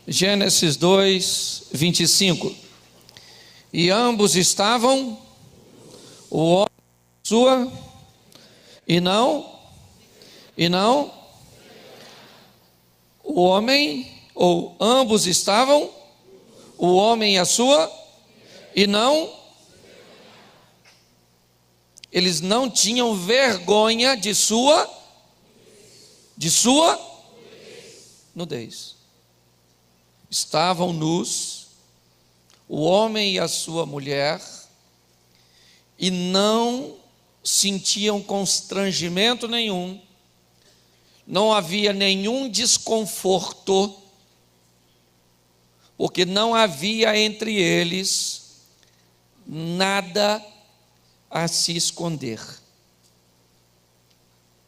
Gênesis 2, 25. E ambos estavam, o homem sua, e não, o homem, ou ambos estavam, o homem e a sua, e não, eles não tinham vergonha de sua nudez. Estavam nus, o homem e a sua mulher, e não sentiam constrangimento nenhum, não havia nenhum desconforto, porque não havia entre eles nada a se esconder.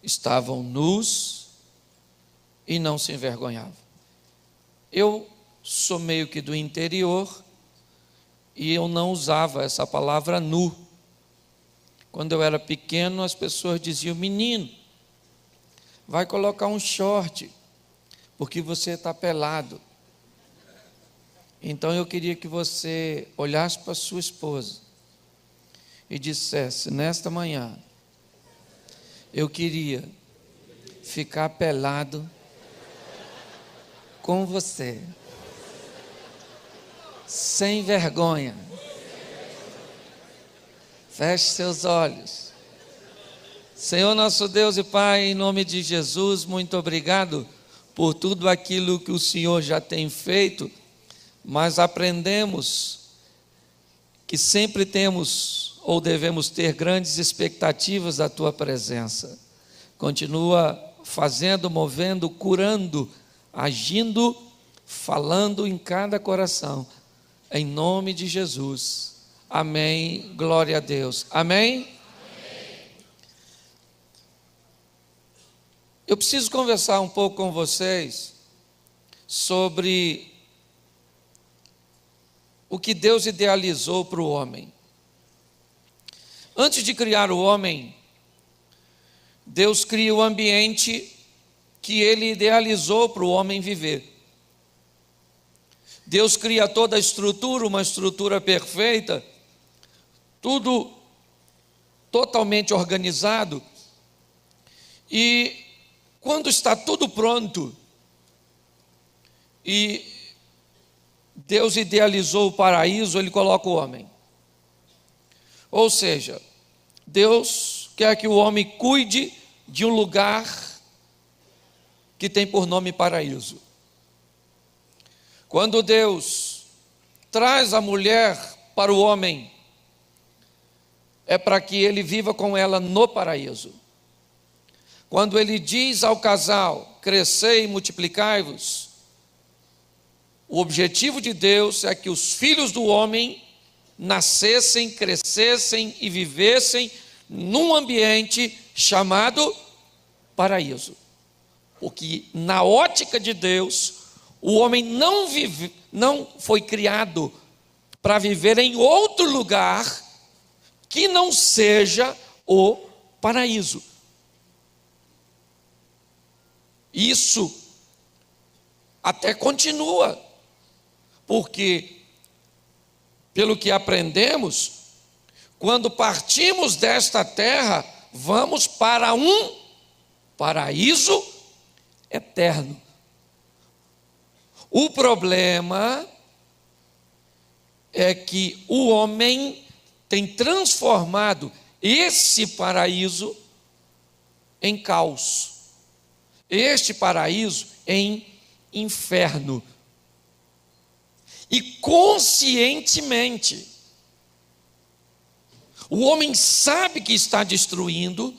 Estavam nus e não se envergonhavam. Eu sou meio que do interior e eu não usava essa palavra nu. Quando eu era pequeno, as pessoas diziam: menino, vai colocar um short, porque você está pelado. Então eu queria que você olhasse para sua esposa e dissesse: nesta manhã, eu queria ficar pelado com você, sem vergonha. Feche seus olhos. Senhor nosso Deus e Pai, em nome de Jesus, muito obrigado por tudo aquilo que o Senhor já tem feito, mas aprendemos que sempre temos ou devemos ter grandes expectativas da Tua presença. Continua fazendo, movendo, curando, agindo, falando em cada coração, em nome de Jesus. Amém, glória a Deus. Amém? Amém. Eu preciso conversar um pouco com vocês sobre o que Deus idealizou para o homem. Antes de criar o homem, Deus cria o ambiente que Ele idealizou para o homem viver. Deus cria toda a estrutura, uma estrutura perfeita, tudo totalmente organizado, e quando está tudo pronto, e Deus idealizou o paraíso, Ele coloca o homem. Ou seja, Deus quer que o homem cuide de um lugar que tem por nome paraíso. Quando Deus traz a mulher para o homem, é para que ele viva com ela no paraíso. Quando ele diz ao casal: crescei e multiplicai-vos, o objetivo de Deus é que os filhos do homem nascessem, crescessem e vivessem num ambiente chamado paraíso. Porque na ótica de Deus, o homem não foi criado para viver em outro lugar que não seja o paraíso. Isso até continua, porque, pelo que aprendemos, quando partimos desta terra, vamos para um paraíso eterno. O problema é que o homem tem transformado esse paraíso em caos, este paraíso em inferno. E conscientemente, o homem sabe que está destruindo,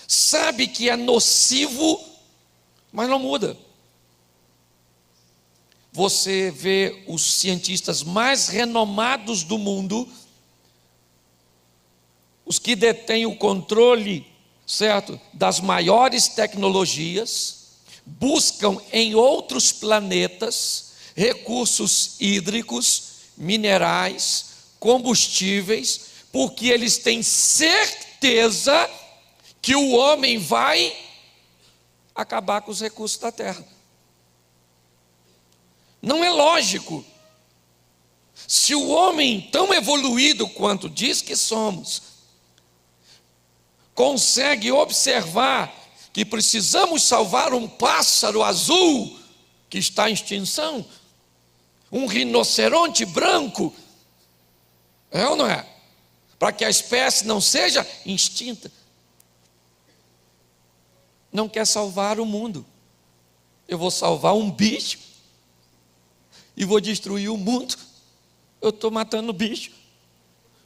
sabe que é nocivo, mas não muda. Você vê os cientistas mais renomados do mundo, os que detêm o controle, certo, das maiores tecnologias, buscam em outros planetas recursos hídricos, minerais, combustíveis, porque eles têm certeza que o homem vai acabar com os recursos da terra. Não é lógico. Se o homem tão evoluído quanto diz que somos, consegue observar que precisamos salvar um pássaro azul que está em extinção, um rinoceronte branco, é ou não é? Para que a espécie não seja extinta. Não quer salvar o mundo. Eu vou salvar um bicho e vou destruir o mundo. Eu estou matando o bicho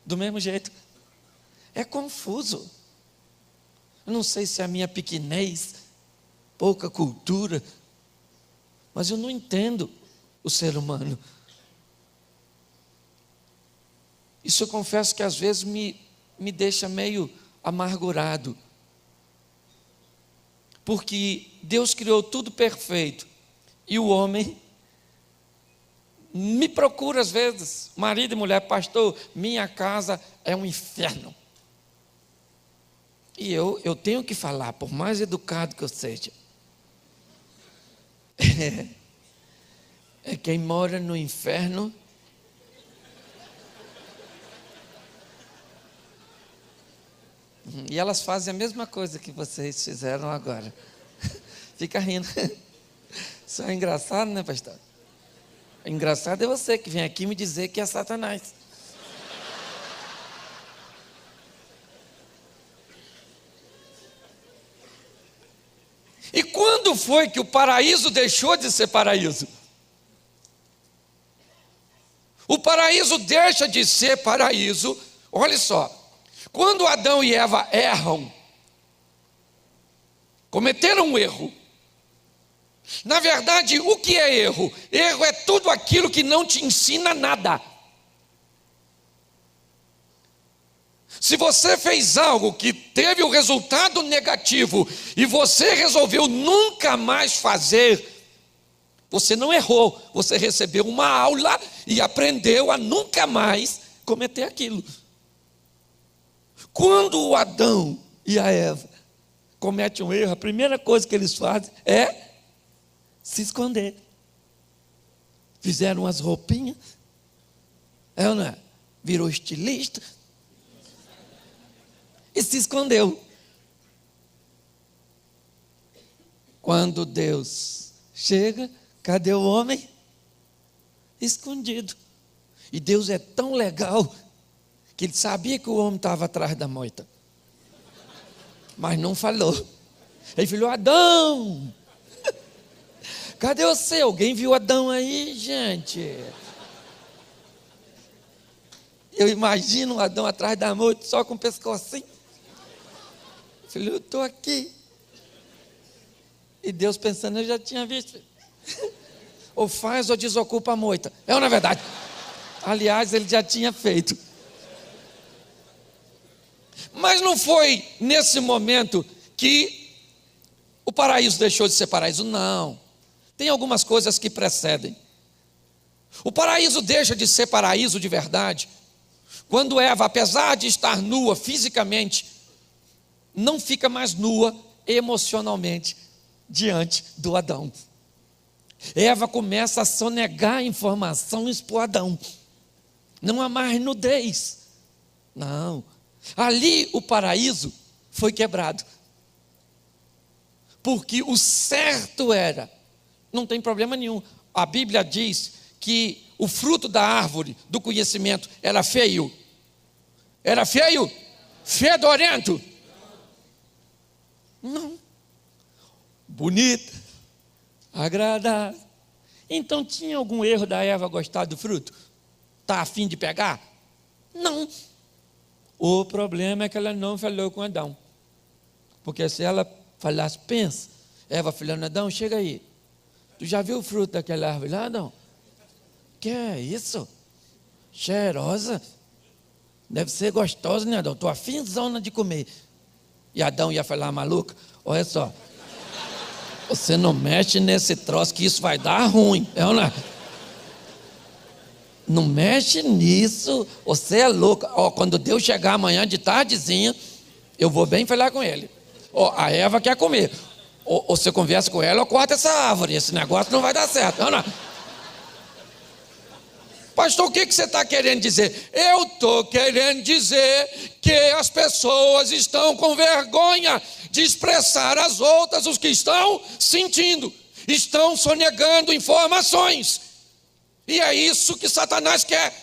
do mesmo jeito. É confuso. Eu não sei se é a minha pequenez, pouca cultura, mas eu não entendo o ser humano. Isso eu confesso que às vezes me deixa meio amargurado. Porque Deus criou tudo perfeito e o homem me procura às vezes, marido e mulher, pastor, minha casa é um inferno. E eu tenho que falar, por mais educado que eu seja. É quem mora no inferno e elas fazem a mesma coisa que vocês fizeram agora. Fica rindo. Isso é engraçado, né, pastor? Engraçado é você que vem aqui me dizer que é Satanás. E quando foi que o paraíso deixou de ser paraíso? O paraíso deixa de ser paraíso, olha só, quando Adão e Eva erram, cometeram um erro. Na verdade, o que é erro? Erro é tudo aquilo que não te ensina nada. Se você fez algo que teve o resultado negativo e você resolveu nunca mais fazer, você não errou, você recebeu uma aula e aprendeu a nunca mais cometer aquilo. Quando o Adão e a Eva cometem um erro, a primeira coisa que eles fazem é se esconder. Fizeram umas roupinhas, é ou não é? Virou estilista e se escondeu. Quando Deus chega, cadê o homem? Escondido. E Deus é tão legal que ele sabia que o homem estava atrás da moita, mas não falou. Ele falou: Adão, cadê você? Alguém viu Adão aí, gente? Eu imagino o Adão atrás da moita, só com o pescocinho. Eu falei: eu estou aqui. E Deus pensando: eu já tinha visto. Ou faz ou desocupa a moita. É ou não é verdade? Aliás, ele já tinha feito. Mas não foi nesse momento que o paraíso deixou de ser paraíso, não. Tem algumas coisas que precedem. O paraíso deixa de ser paraíso de verdade quando Eva, apesar de estar nua fisicamente, não fica mais nua emocionalmente diante do Adão. Eva começa a sonegar informações para o Adão. Não há mais nudez. Não. Ali o paraíso foi quebrado. Porque o certo era, não tem problema nenhum. A Bíblia diz que o fruto da árvore do conhecimento era feio. Era feio? Fedorento? Não. Bonita, agradável. Então tinha algum erro da Eva gostar do fruto? Está a fim de pegar? Não. O problema é que ela não falou com Adão. Porque se ela falasse, pensa, Eva falando: Adão, chega aí. Tu já viu o fruto daquela árvore lá, Adão? Que é isso? Cheirosa. Deve ser gostosa, né, Adão? Estou afinzona de comer. E Adão ia falar: maluca, olha só, você não mexe nesse troço que isso vai dar ruim. É ou não é? Não mexe nisso, você é louca. Quando Deus chegar amanhã de tardezinha, eu vou bem falar com ele. A Eva quer comer. Ou você conversa com ela ou corta essa árvore. Esse negócio não vai dar certo. Não, não. Pastor, o que você está querendo dizer? Eu estou querendo dizer que as pessoas estão com vergonha de expressar às outras o que estão sentindo, estão sonegando informações, e é isso que Satanás quer.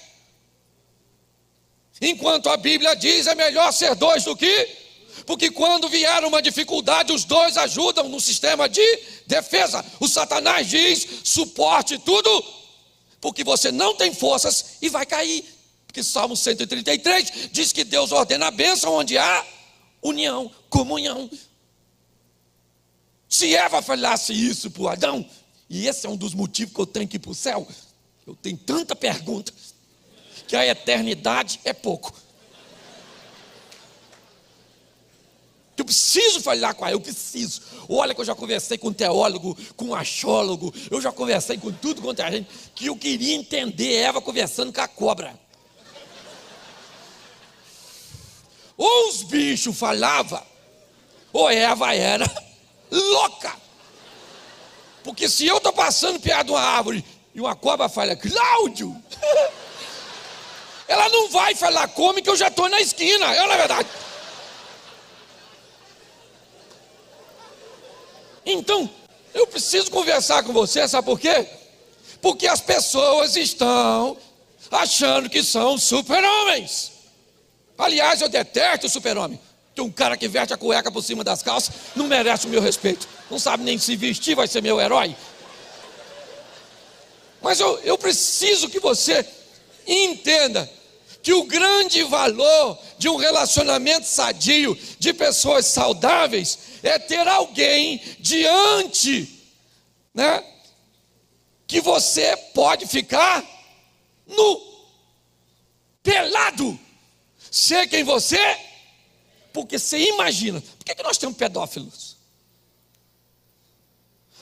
Enquanto a Bíblia diz, é melhor ser dois do que, porque quando vier uma dificuldade, os dois ajudam no sistema de defesa. O Satanás diz, suporte tudo, porque você não tem forças e vai cair, porque Salmo 133 diz que Deus ordena a bênção onde há união, comunhão. Se Eva falasse isso para o Adão, e esse é um dos motivos que eu tenho que ir para o céu, eu tenho tanta pergunta, que a eternidade é pouco. Eu preciso falar com ela, eu preciso. Olha que eu já conversei com teólogo, com astrólogo, eu já conversei com tudo quanto é gente, que eu queria entender Eva conversando com a cobra. Ou os bichos falavam, ou Eva era louca. Porque se eu estou passando perto de uma árvore e uma cobra fala, Cláudio, ela não vai falar come que eu já estou na esquina, é na verdade. Então, eu preciso conversar com você, sabe por quê? Porque as pessoas estão achando que são super-homens. Aliás, eu detesto o super-homem. Tem um cara que veste a cueca por cima das calças, não merece o meu respeito. Não sabe nem se vestir, vai ser meu herói. Mas eu preciso que você entenda que o grande valor de um relacionamento sadio, de pessoas saudáveis, é ter alguém diante, né, que você pode ficar nu, pelado, ser quem você é. Porque você imagina, por que nós temos pedófilos?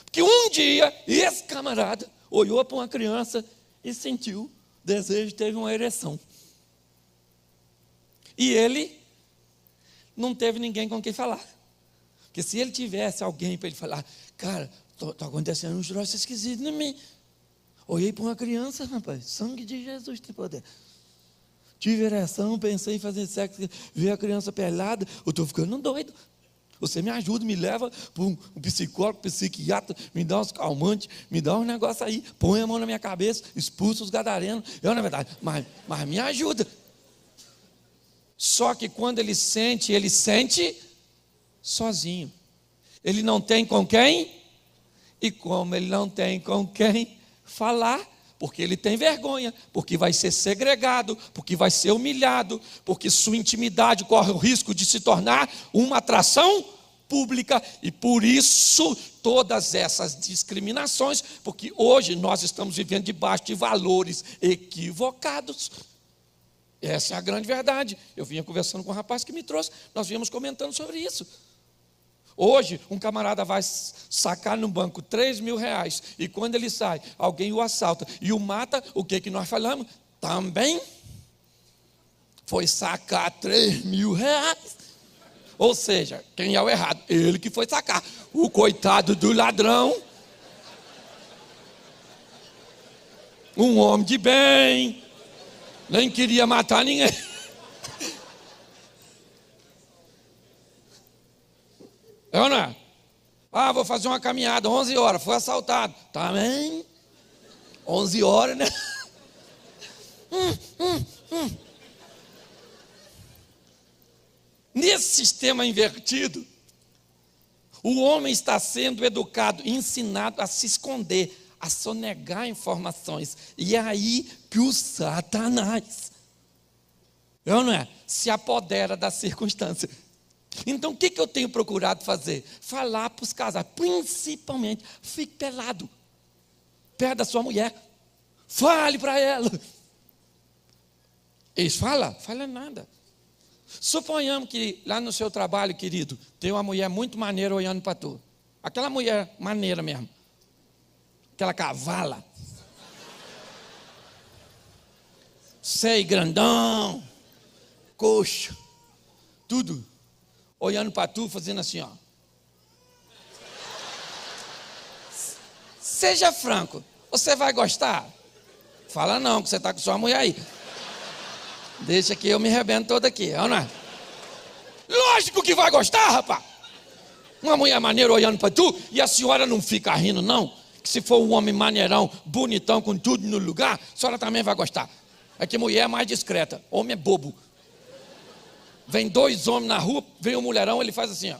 Porque um dia esse camarada olhou para uma criança e sentiu desejo, teve uma ereção. E ele não teve ninguém com quem falar. Porque se ele tivesse alguém para ele falar, cara, está acontecendo um troço esquisito em mim. Olhei para uma criança, rapaz, sangue de Jesus tem poder. Tive ereção, pensei em fazer sexo, vi a criança pelada, eu estou ficando doido. Você me ajuda, me leva para um psicólogo, psiquiatra, me dá uns calmantes, me dá um negócio aí, põe a mão na minha cabeça, expulsa os gadarenos. Eu, na verdade, mas me ajuda. Só que quando ele sente sozinho. Ele não tem com quem, e como ele não tem com quem falar, porque ele tem vergonha, porque vai ser segregado, porque vai ser humilhado, porque sua intimidade corre o risco de se tornar uma atração pública, e por isso todas essas discriminações, porque hoje nós estamos vivendo debaixo de valores equivocados. Essa é a grande verdade. Eu vinha conversando com um rapaz que me trouxe, nós viemos comentando sobre isso. Hoje, um camarada vai sacar no banco 3 mil reais, e quando ele sai, alguém o assalta e o mata, o que nós falamos? Também foi sacar 3 mil reais. Ou seja, quem é o errado? Ele que foi sacar. O coitado do ladrão, um homem de bem, nem queria matar ninguém. É ou não é? Ah, vou fazer uma caminhada, 11 horas, foi assaltado. Também, 11 horas, né? Nesse sistema invertido, o homem está sendo educado, ensinado a se esconder, a sonegar informações. E é aí que o Satanás, é ou não é? Se apodera da circunstância. Então o que eu tenho procurado fazer? Falar para os casais, principalmente, fique pelado, perto da sua mulher, fale para ela. Eles falam nada. Suponhamos que lá no seu trabalho, querido, tem uma mulher muito maneira olhando para tu. Aquela mulher maneira mesmo, aquela cavala, seio grandão, coxa, tudo. Olhando para tu, fazendo assim, ó. Seja franco, você vai gostar? Fala não, que você está com sua mulher aí. Deixa que eu me arrebento todo aqui, não é? Lógico que vai gostar, rapaz. Uma mulher maneira olhando para tu, e a senhora não fica rindo, não. Que se for um homem maneirão, bonitão, com tudo no lugar, a senhora também vai gostar. É que mulher é mais discreta, homem é bobo. Vem dois homens na rua, vem um mulherão, ele faz assim, ó.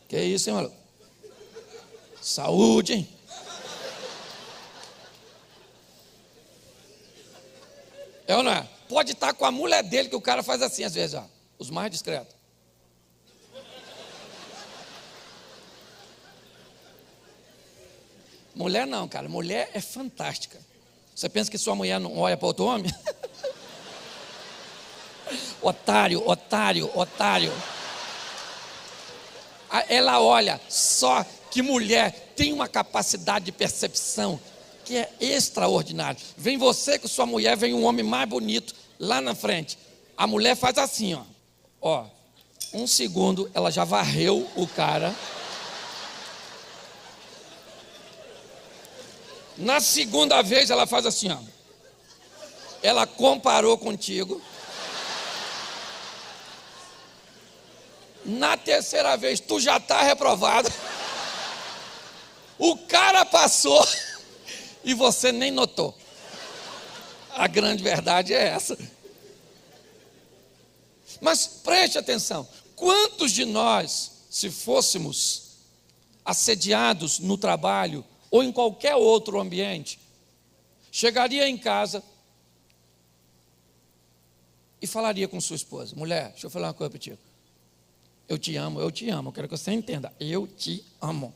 Que isso, hein, maluco? Saúde, hein? É ou não é? Pode estar com a mulher dele que o cara faz assim às vezes, ó. Os mais discretos. Mulher não, cara. Mulher é fantástica. Você pensa que sua mulher não olha para outro homem? Otário, otário, otário. Ela olha, só que mulher tem uma capacidade de percepção que é extraordinária. Vem você com sua mulher, vem um homem mais bonito lá na frente. A mulher faz assim, ó. Ó, um segundo, ela já varreu o cara. Na segunda vez, ela faz assim, ó. Ela comparou contigo. Na terceira vez, tu já está reprovado. O cara passou e você nem notou. A grande verdade é essa. Mas preste atenção. Quantos de nós, se fôssemos assediados no trabalho ou em qualquer outro ambiente, chegaria em casa e falaria com sua esposa: mulher, deixa eu falar uma coisa para ti. Eu te amo, eu quero que você entenda, eu te amo.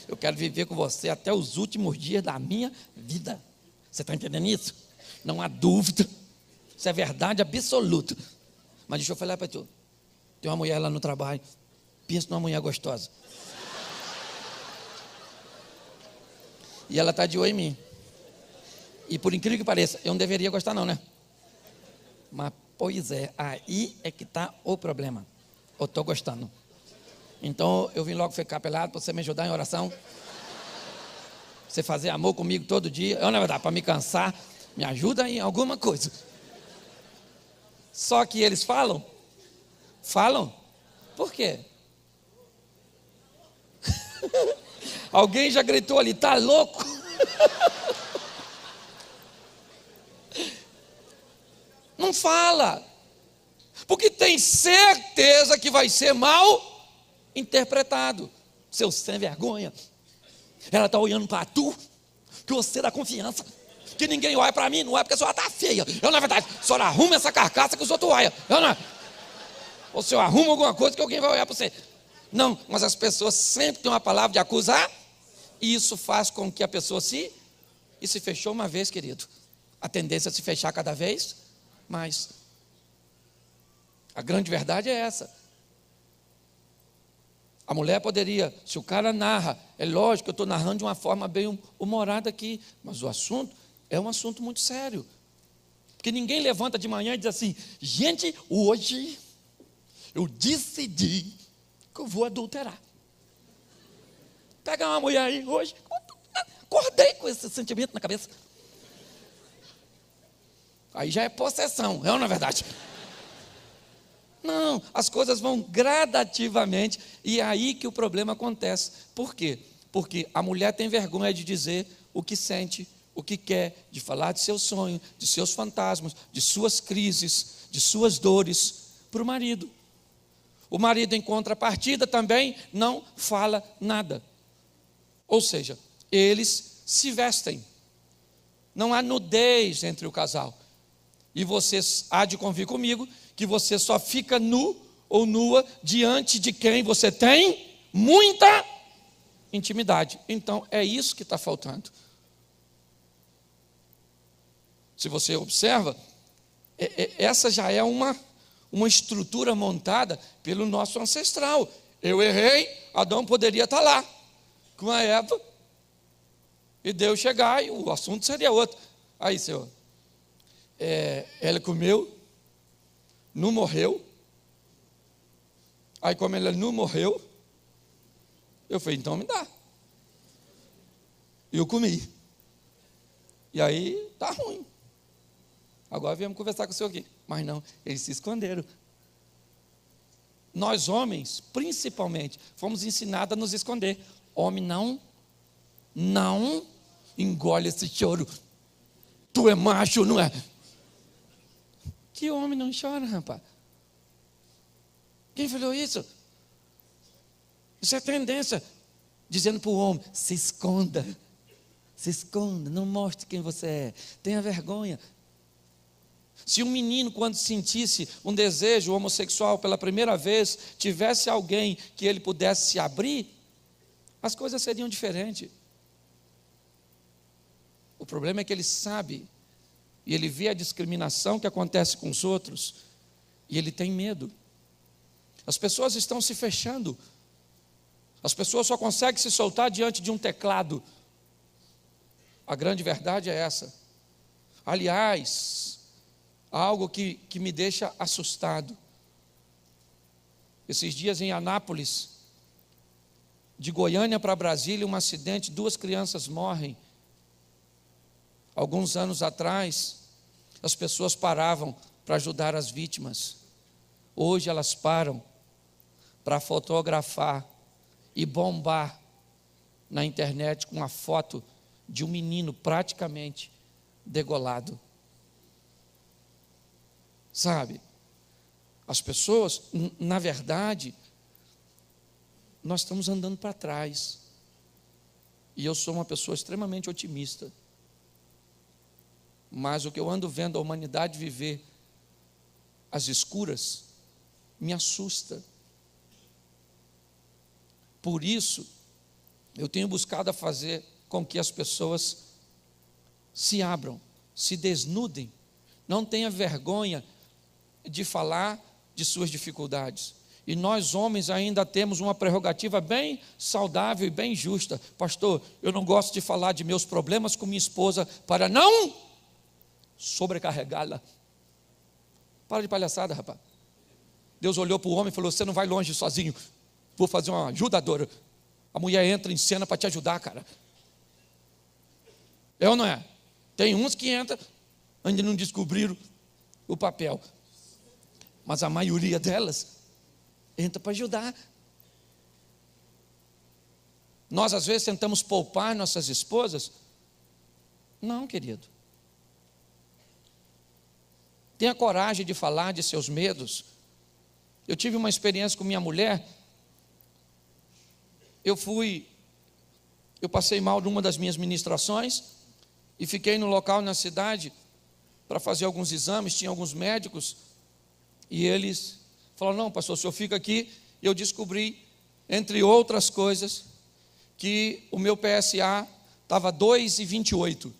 Eu quero viver com você até os últimos dias da minha vida. Você está entendendo isso? Não há dúvida, isso é verdade absoluta. Mas deixa eu falar para tu, tem uma mulher lá no trabalho, pensa numa mulher gostosa. E ela está de olho em mim. E por incrível que pareça, eu não deveria gostar não, né? Mas, pois é, aí é que está o problema. Eu estou gostando. Então, eu vim logo ficar pelado para você me ajudar em oração. Você fazer amor comigo todo dia. Eu, na verdade, para me cansar, me ajuda em alguma coisa. Só que eles falam. Falam? Por quê? Alguém já gritou ali, tá louco? Não fala. Porque tem certeza que vai ser mal interpretado. Seu sem vergonha. Ela está olhando para tu, que você dá confiança. Que ninguém olha para mim, não é porque a senhora está feia. Eu, na verdade, a senhora arruma essa carcaça que os outros olham. Eu não. Ou se eu arrumo alguma coisa que alguém vai olhar para você. Não, mas as pessoas sempre têm uma palavra de acusar. E isso faz com que a pessoa se fechou uma vez, querido. A tendência é se fechar cada vez mais. A grande verdade é essa. A mulher poderia, se o cara narra, é lógico que eu estou narrando de uma forma bem humorada aqui, mas o assunto é um assunto muito sério. Porque ninguém levanta de manhã e diz assim: gente, hoje eu decidi que eu vou adulterar. Pega uma mulher aí hoje, acordei com esse sentimento na cabeça. Aí já é possessão, não é verdade? Não, as coisas vão gradativamente e é aí que o problema acontece. Por quê? Porque a mulher tem vergonha de dizer o que sente, o que quer, de falar de seu sonho, de seus fantasmas, de suas crises, de suas dores para o marido. O marido, em contrapartida, também não fala nada. Ou seja, eles se vestem. Não há nudez entre o casal. E você há de convir comigo que você só fica nu ou nua diante de quem você tem muita intimidade. Então, é isso que está faltando. Se você observa, essa já é uma estrutura montada pelo nosso ancestral. Eu errei, Adão poderia estar lá com a Eva, e Deus chegar e o assunto seria outro. Aí, Senhor, ela comeu, não morreu. Aí, como ela não morreu, eu falei: então me dá. Eu comi. E aí, tá ruim. Agora viemos conversar com o senhor aqui. Mas não, eles se esconderam. Nós homens, principalmente, fomos ensinados a nos esconder. Homem não engole esse choro. Tu é macho, não é? Que homem não chora, rapaz? Quem falou isso? Isso é tendência. Dizendo para o homem, se esconda, não mostre quem você é, tenha vergonha. Se um menino, quando sentisse um desejo homossexual pela primeira vez, tivesse alguém que ele pudesse se abrir, as coisas seriam diferentes. O problema é que ele sabe, e ele vê a discriminação que acontece com os outros, e ele tem medo. As pessoas estão se fechando. As pessoas só conseguem se soltar diante de um teclado. A grande verdade é essa. Aliás, algo que me deixa assustado. Esses dias em Anápolis, de Goiânia para Brasília, um acidente, 2 crianças morrem. Alguns anos atrás, as pessoas paravam para ajudar as vítimas. Hoje elas param para fotografar e bombar na internet com uma foto de um menino praticamente degolado. Sabe, as pessoas, na verdade, nós estamos andando para trás. E eu sou uma pessoa extremamente otimista. Mas o que eu ando vendo a humanidade viver às escuras me assusta. Por isso, eu tenho buscado a fazer com que as pessoas se abram, se desnudem, não tenha vergonha de falar de suas dificuldades. E nós homens ainda temos uma prerrogativa bem saudável e bem justa. Pastor, eu não gosto de falar de meus problemas com minha esposa para não sobrecarregá-la. Para de palhaçada, rapaz. Deus olhou para o homem e falou, você não vai longe sozinho, vou fazer uma ajudadora. A mulher entra em cena para te ajudar, cara. É ou não é? Tem uns que entram, ainda não descobriram o papel. Mas a maioria delas entra para ajudar. Nós às vezes tentamos poupar nossas esposas. Não, querido. Tenha coragem de falar de seus medos. Eu tive uma experiência com minha mulher. Eu passei mal numa das minhas ministrações e fiquei no local na cidade para fazer alguns exames, tinha alguns médicos, e eles falaram, não, pastor, o senhor fica aqui. E eu descobri, entre outras coisas, que o meu PSA estava 2,28,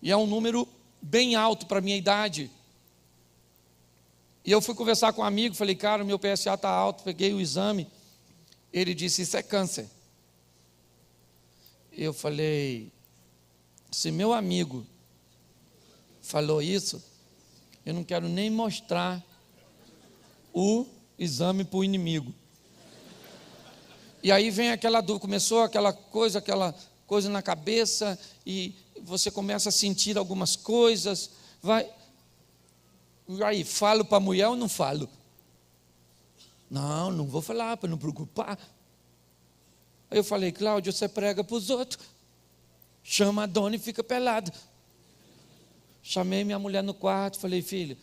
e é um número bem alto para a minha idade. E eu fui conversar com um amigo, falei, cara, o meu PSA está alto, peguei o exame. Ele disse, isso é câncer. Eu falei, se meu amigo falou isso, eu não quero nem mostrar o exame para o inimigo. E aí vem aquela dúvida, começou aquela coisa na cabeça, e você começa a sentir algumas coisas, e aí, falo para a mulher ou não falo? Não vou falar para não preocupar. Aí eu falei, Cláudio, você prega para os outros, chama a dona e fica pelado. Chamei minha mulher no quarto, falei, filha,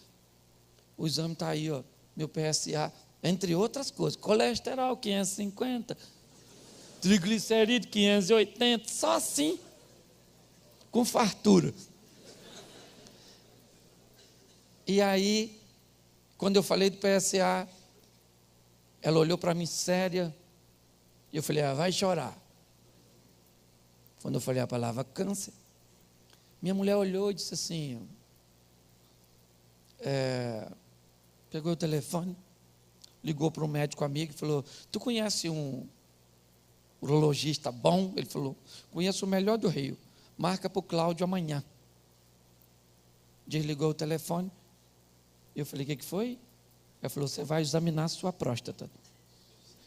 o exame está aí, ó, meu PSA, entre outras coisas, colesterol 550, triglicerídeo 580, só assim, com fartura. E aí, quando eu falei do PSA, ela olhou para mim séria, e eu falei, vai chorar. Quando eu falei a palavra câncer, minha mulher olhou e disse assim, pegou o telefone, ligou para um médico amigo e falou, tu conhece um urologista bom? Ele falou, conheço o melhor do Rio, marca para o Cláudio amanhã. Desligou o telefone. Eu falei, o que foi? Ela falou, você vai examinar a sua próstata.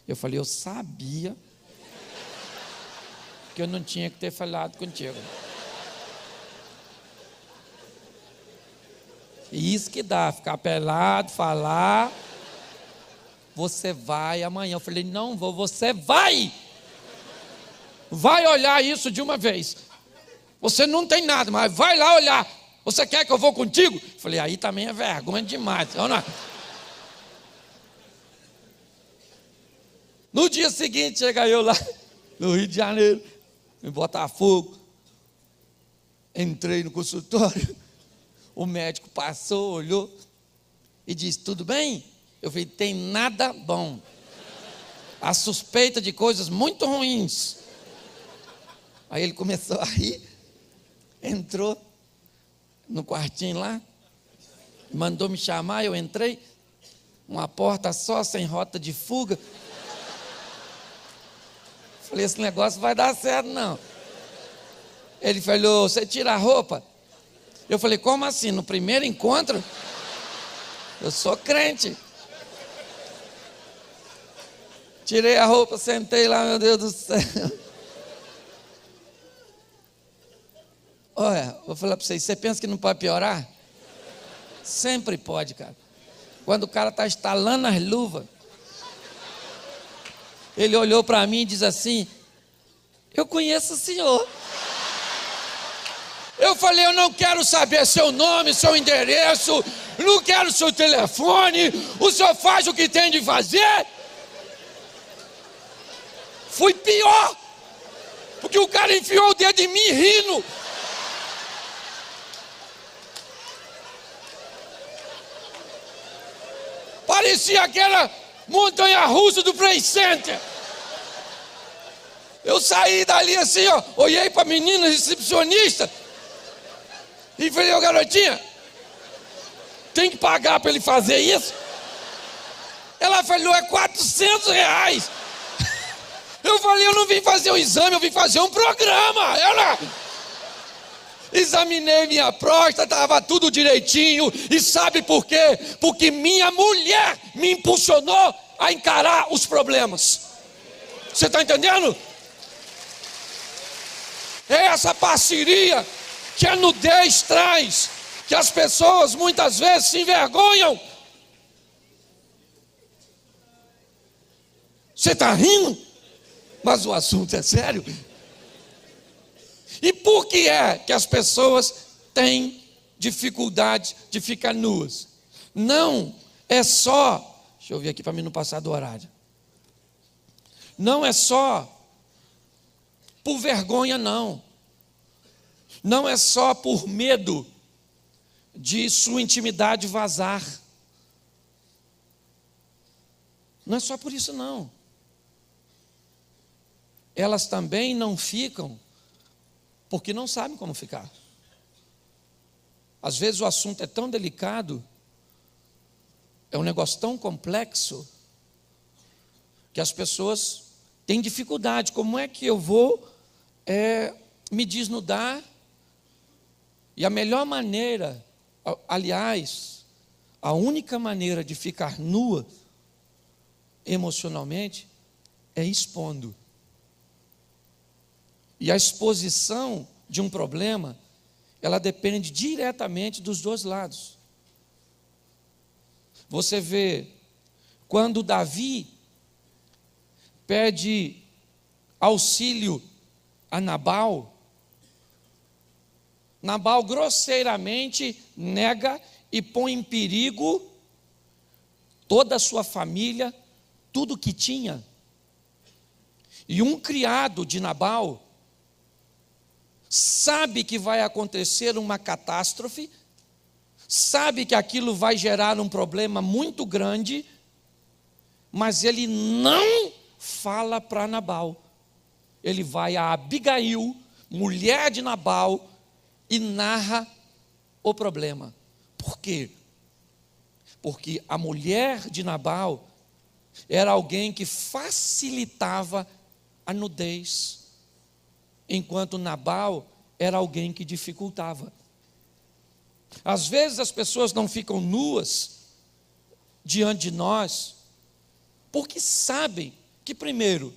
Eu falei, eu sabia que eu não tinha que ter falado contigo. E isso que dá, ficar pelado, falar. Você vai amanhã. Eu falei, não vou, você vai. Vai olhar isso de uma vez. Você não tem nada, mas vai lá olhar. Você quer que eu vou contigo? Eu falei, aí também é vergonha demais. No dia seguinte, chega eu lá no Rio de Janeiro, em Botafogo. Entrei no consultório. O médico passou, olhou e disse, tudo bem? Eu falei, tem nada bom. A suspeita de coisas muito ruins. Aí ele começou a rir, entrou no quartinho lá, mandou me chamar, eu entrei, uma porta só, sem rota de fuga. Falei, esse negócio vai dar certo não. Ele falou, você tira a roupa? Eu falei, como assim? No primeiro encontro? Eu sou crente. Tirei a roupa, sentei lá, meu Deus do céu. Olha, vou falar para vocês, você pensa que não pode piorar? Sempre pode, cara. Quando o cara está estalando as luvas, ele olhou para mim e diz assim, eu conheço o senhor. Eu falei, eu não quero saber seu nome, seu endereço, não quero seu telefone, o senhor faz o que tem de fazer. Foi pior, porque o cara enfiou o dedo em mim rindo. Parecia aquela montanha-russa do Play Center. Eu saí dali assim, ó, olhei para a menina recepcionista e falei, ô garotinha, tem que pagar para ele fazer isso? Ela falou, é R$400. Eu falei, eu não vim fazer um exame, eu vim fazer um programa. Ela... Examinei minha próstata, estava tudo direitinho. E sabe por quê? Porque minha mulher me impulsionou a encarar os problemas. Você está entendendo? É essa parceria que a nudez traz, que as pessoas muitas vezes se envergonham. Você está rindo? Mas o assunto é sério. E por que é que as pessoas têm dificuldade de ficar nuas? Não é só, deixa eu ver aqui para mim não passar do horário. Não é só por vergonha, não. Não é só por medo de sua intimidade vazar. Não é só por isso, não. Elas também não ficam porque não sabem como ficar. Às vezes o assunto é tão delicado, é um negócio tão complexo, que as pessoas têm dificuldade. Como é que eu vou me desnudar? E a melhor maneira, aliás, a única maneira de ficar nua emocionalmente é expondo. E a exposição de um problema, ela depende diretamente dos dois lados. Você vê, quando Davi pede auxílio a Nabal, Nabal grosseiramente nega e põe em perigo toda a sua família, tudo que tinha. E um criado de Nabal sabe que vai acontecer uma catástrofe, sabe que aquilo vai gerar um problema muito grande, mas ele não fala para Nabal. Ele vai a Abigail, mulher de Nabal, e narra o problema. Por quê? Porque a mulher de Nabal era alguém que facilitava a nudez, enquanto Nabal era alguém que dificultava. Às vezes as pessoas não ficam nuas diante de nós, porque sabem que, primeiro,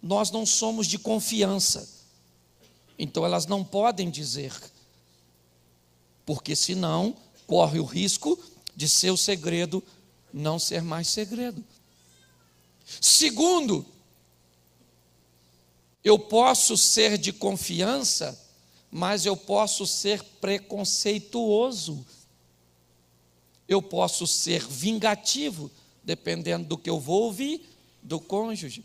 nós não somos de confiança. Então elas não podem dizer, porque senão corre o risco de seu segredo não ser mais segredo. Segundo, eu posso ser de confiança, mas eu posso ser preconceituoso. Eu posso ser vingativo, dependendo do que eu vou ouvir do cônjuge.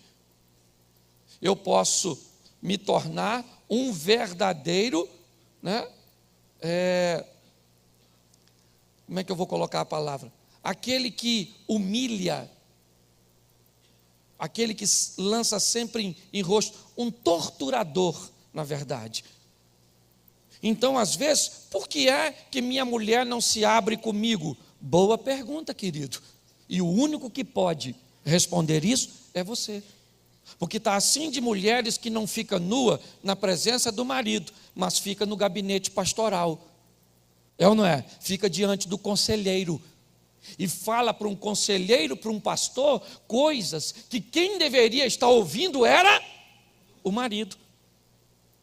Eu posso me tornar um verdadeiro, como é que eu vou colocar a palavra? Aquele que humilha, aquele que lança sempre em rosto, um torturador, na verdade. Então, às vezes, por que é que minha mulher não se abre comigo? Boa pergunta, querido. E o único que pode responder isso é você. Porque está assim de mulheres que não fica nua na presença do marido, mas fica no gabinete pastoral. É ou não é? Fica diante do conselheiro. E fala para um conselheiro, para um pastor, coisas que quem deveria estar ouvindo era o marido.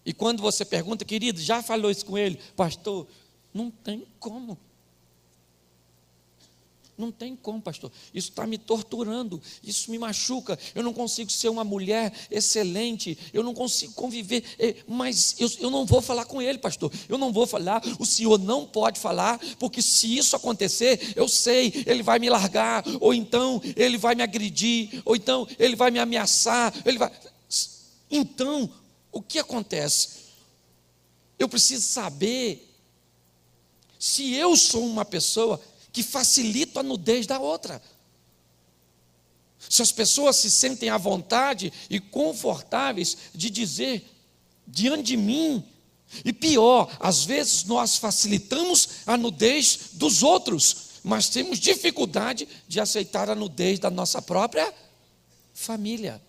E quando você pergunta, querido, já falou isso com ele? Pastor, não tem como. Não tem como, pastor. Isso está me torturando, isso me machuca. Eu não consigo ser uma mulher excelente, eu não consigo conviver, mas eu não vou falar com ele, pastor. Eu não vou falar, o senhor não pode falar, porque se isso acontecer, eu sei, ele vai me largar, ou então ele vai me agredir, ou então ele vai me ameaçar. Então, o que acontece? Eu preciso saber se eu sou uma pessoa que facilita a nudez da outra. Se as pessoas se sentem à vontade e confortáveis de dizer diante de mim, e pior, às vezes nós facilitamos a nudez dos outros, mas temos dificuldade de aceitar a nudez da nossa própria família.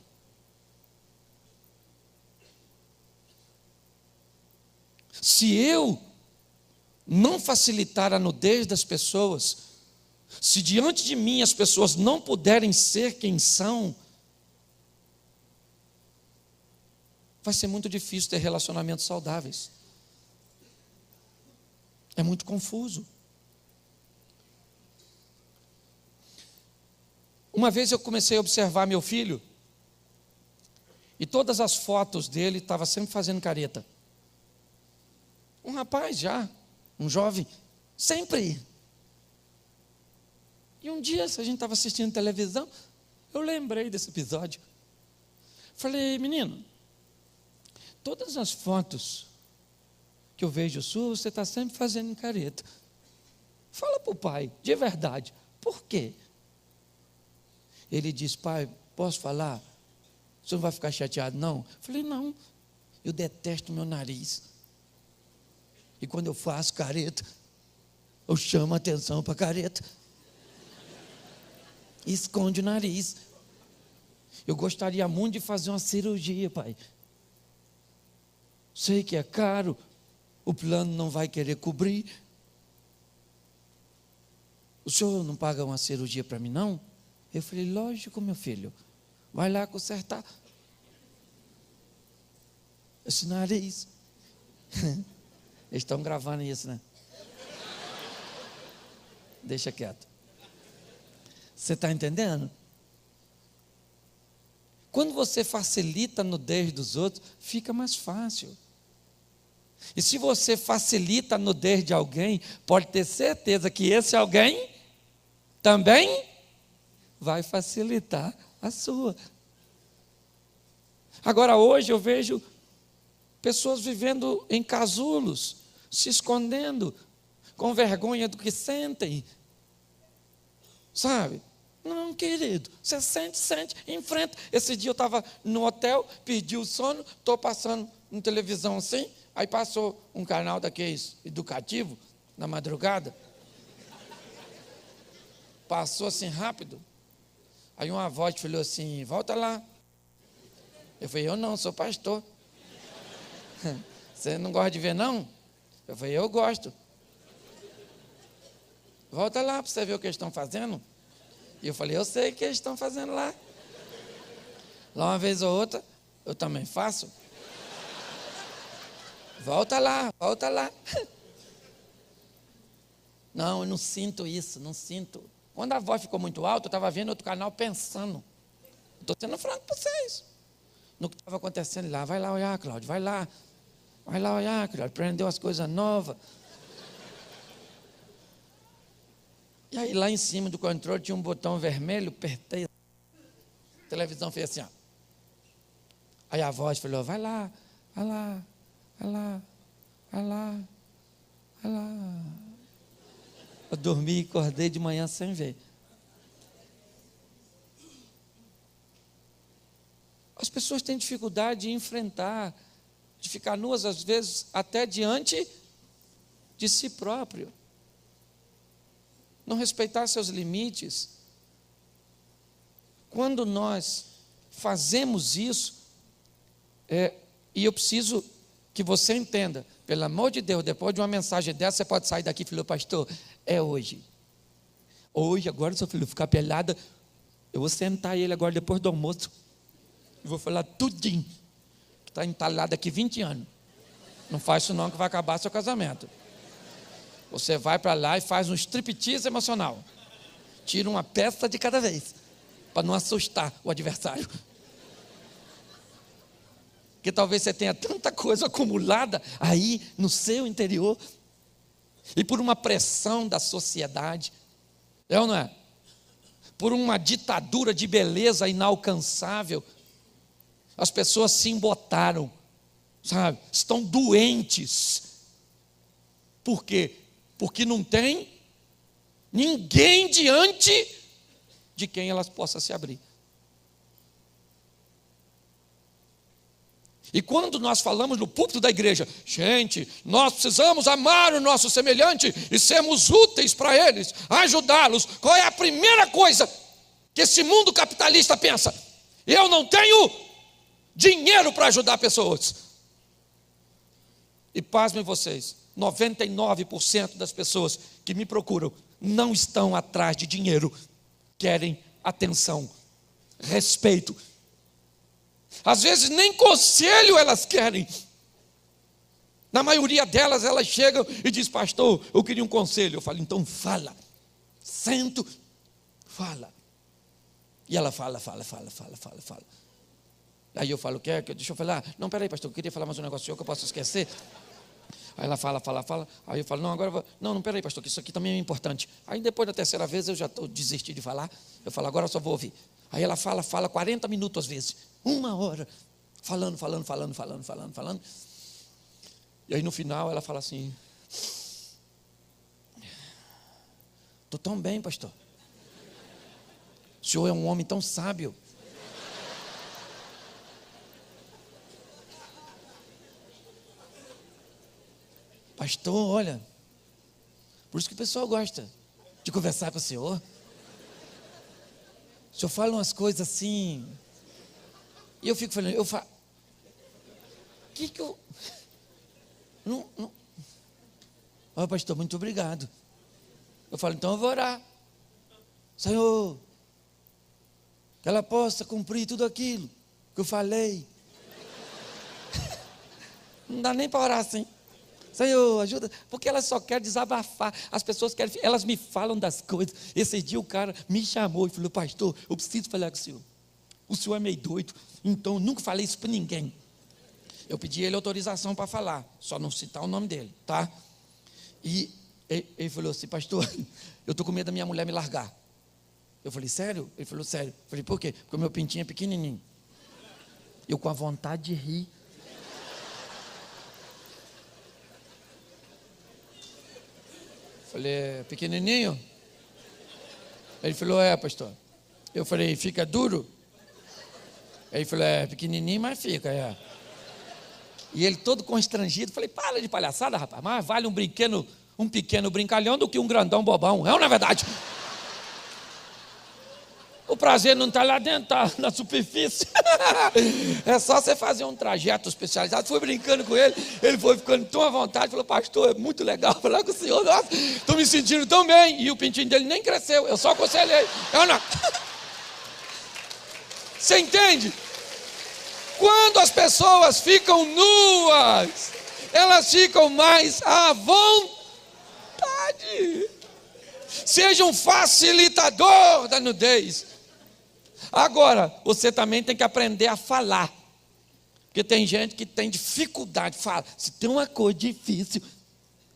Se eu não facilitar a nudez das pessoas, se diante de mim as pessoas não puderem ser quem são, vai ser muito difícil ter relacionamentos saudáveis. É muito confuso. Uma vez eu comecei a observar meu filho, e todas as fotos dele estava sempre fazendo careta. Um rapaz já, um jovem, sempre. E um dia, se a gente estava assistindo televisão, eu lembrei desse episódio. Falei, menino, todas as fotos que eu vejo sua, você está sempre fazendo careta. Fala para o pai, de verdade, por quê? Ele diz, pai, posso falar? O senhor não vai ficar chateado, não? Falei, não, eu detesto meu nariz. E quando eu faço careta, eu chamo a atenção para a careta. E esconde o nariz. Eu gostaria muito de fazer uma cirurgia, pai. Sei que é caro, o plano não vai querer cobrir. O senhor não paga uma cirurgia para mim, não? Eu falei, lógico, meu filho. Vai lá consertar esse nariz. Eles estão gravando isso, né? Deixa quieto. Você está entendendo? Quando você facilita a nudez dos outros, fica mais fácil. E se você facilita a nudez de alguém, pode ter certeza que esse alguém também vai facilitar a sua. Agora, hoje eu vejo pessoas vivendo em casulos, se escondendo, com vergonha do que sentem. Sabe? Não, querido, você sente, enfrenta. Esse dia eu estava no hotel, perdi o sono, estou passando na televisão assim, aí passou um canal daqueles educativo, na madrugada. Passou assim rápido. Aí uma voz falou assim, volta lá. Eu falei, eu não, sou pastor. Você não gosta de ver, não? Eu falei, eu gosto. Volta lá para você ver o que eles estão fazendo. E eu falei, eu sei o que eles estão fazendo lá. Lá uma vez ou outra, eu também faço. Volta lá, volta lá. Não, eu não sinto isso, não sinto. Quando a voz ficou muito alta, eu estava vendo outro canal pensando. Estou sendo franco para vocês. No que estava acontecendo lá. Vai lá olhar, Cláudio, vai lá. Vai lá olhar, Cláudio, aprendeu as coisas novas. E aí lá em cima do controle tinha um botão vermelho, apertei. A televisão fez assim, ó. Aí a voz falou, vai lá, vai lá, vai lá, vai lá, vai lá. Eu dormi e acordei de manhã sem ver. As pessoas têm dificuldade de enfrentar, de ficar nuas, às vezes, até diante de si próprio. Não respeitar seus limites. Quando nós fazemos isso, e eu preciso que você entenda, pelo amor de Deus, depois de uma mensagem dessa, você pode sair daqui e falar, pastor, é hoje. Hoje, agora, se seu filho ficar pelado, eu vou sentar ele agora depois do almoço. E vou falar tudinho, que está entalhado aqui 20 anos. Não faz isso não, que vai acabar seu casamento. Você vai para lá e faz um striptease emocional. Tira uma peça de cada vez, para não assustar o adversário. Porque talvez você tenha tanta coisa acumulada aí no seu interior, e por uma pressão da sociedade, é ou não é? Por uma ditadura de beleza inalcançável, as pessoas se embotaram, sabe? Estão doentes. Por quê? Porque não tem ninguém diante de quem elas possam se abrir. E quando nós falamos no púlpito da igreja, gente, nós precisamos amar o nosso semelhante e sermos úteis para eles, ajudá-los. Qual é a primeira coisa que esse mundo capitalista pensa? Eu não tenho dinheiro para ajudar pessoas. E pasmem vocês, 99% das pessoas que me procuram não estão atrás de dinheiro, querem atenção, respeito. Às vezes nem conselho elas querem. Na maioria delas, elas chegam e dizem, pastor, eu queria um conselho. Eu falo, então fala. Sento, fala. E ela fala. Aí eu falo, quer? Deixa eu falar. Não, peraí, pastor, eu queria falar mais um negócio que eu posso esquecer. Aí ela fala. Aí eu falo, não, agora eu vou. Não, peraí, pastor, que isso aqui também é importante. Aí depois da terceira vez eu já desisti de falar. Eu falo, agora eu só vou ouvir. Aí ela fala 40 minutos às vezes. 1 hora. Falando. E aí no final ela fala assim, estou tão bem, pastor. O senhor é um homem tão sábio. Pastor, olha, por isso que o pessoal gosta de conversar com o senhor. O senhor fala umas coisas assim, e eu fico falando, que eu... Não. Olha, pastor, muito obrigado. Eu falo, então eu vou orar. Senhor, que ela possa cumprir tudo aquilo que eu falei. Não dá nem para orar assim. Senhor, ajuda, porque ela só quer desabafar. As pessoas querem, elas me falam das coisas. Esse dia o cara me chamou e falou, pastor, eu preciso falar com o senhor. O senhor é meio doido, então eu nunca falei isso para ninguém. Eu pedi ele autorização para falar, só não citar o nome dele, tá? E ele falou assim, pastor, eu estou com medo da minha mulher me largar. Eu falei, sério? Ele falou, sério. Eu falei, por quê? Porque o meu pintinho é pequenininho. Eu com a vontade de rir. Falei, pequenininho? Ele falou, pastor. Eu falei, fica duro? Ele falou, pequenininho, mas fica, E ele todo constrangido, falei, para de palhaçada, rapaz, mais vale um pequeno brincalhão do que um grandão bobão, é ou não é verdade? O prazer não está lá dentro, está na superfície. É só você fazer um trajeto especializado. Fui brincando com ele, ele foi ficando tão à vontade, falou, pastor, é muito legal falar com o senhor, nossa, estou me sentindo tão bem. E o pintinho dele nem cresceu, eu só aconselhei. Eu não. Você entende? Quando as pessoas ficam nuas, elas ficam mais à vontade. Seja um facilitador da nudez. Agora, você também tem que aprender a falar. Porque tem gente que tem dificuldade de falar. Se tem uma coisa difícil,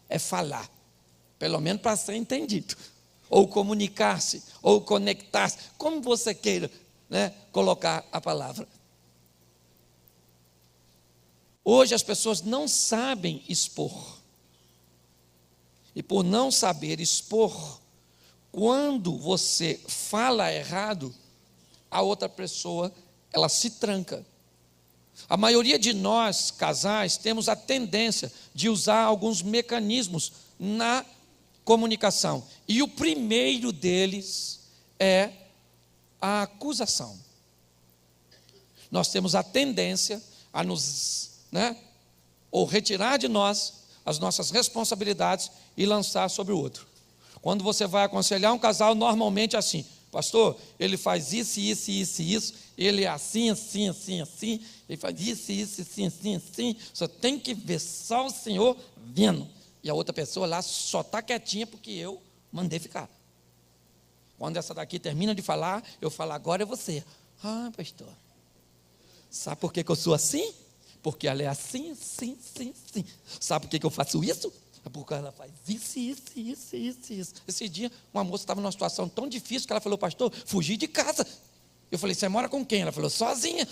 é falar. Pelo menos para ser entendido. Ou comunicar-se, ou conectar-se. Como você queira, né, colocar a palavra. Hoje as pessoas não sabem expor. E por não saber expor, quando você fala errado, a outra pessoa, ela se tranca. A maioria de nós, casais, temos a tendência de usar alguns mecanismos na comunicação. E o primeiro deles é a acusação. Nós temos a tendência a nos, ou retirar de nós as nossas responsabilidades e lançar sobre o outro. Quando você vai aconselhar um casal, normalmente é assim: pastor, ele faz isso, isso, isso, isso, ele é assim, assim, assim, assim, ele faz isso, isso, assim, assim, assim, só tem que ver só o Senhor vendo. E a outra pessoa lá só está quietinha porque eu mandei ficar. Quando essa daqui termina de falar, eu falo: agora é você. Ah, pastor, sabe por que eu sou assim? Porque ela é assim, assim, assim, assim. Sabe por que eu faço isso? É porque ela faz isso, isso, isso, isso, isso. Esse dia, uma moça estava numa situação tão difícil que ela falou: pastor, fugi de casa. Eu falei: você mora com quem? Ela falou: sozinha.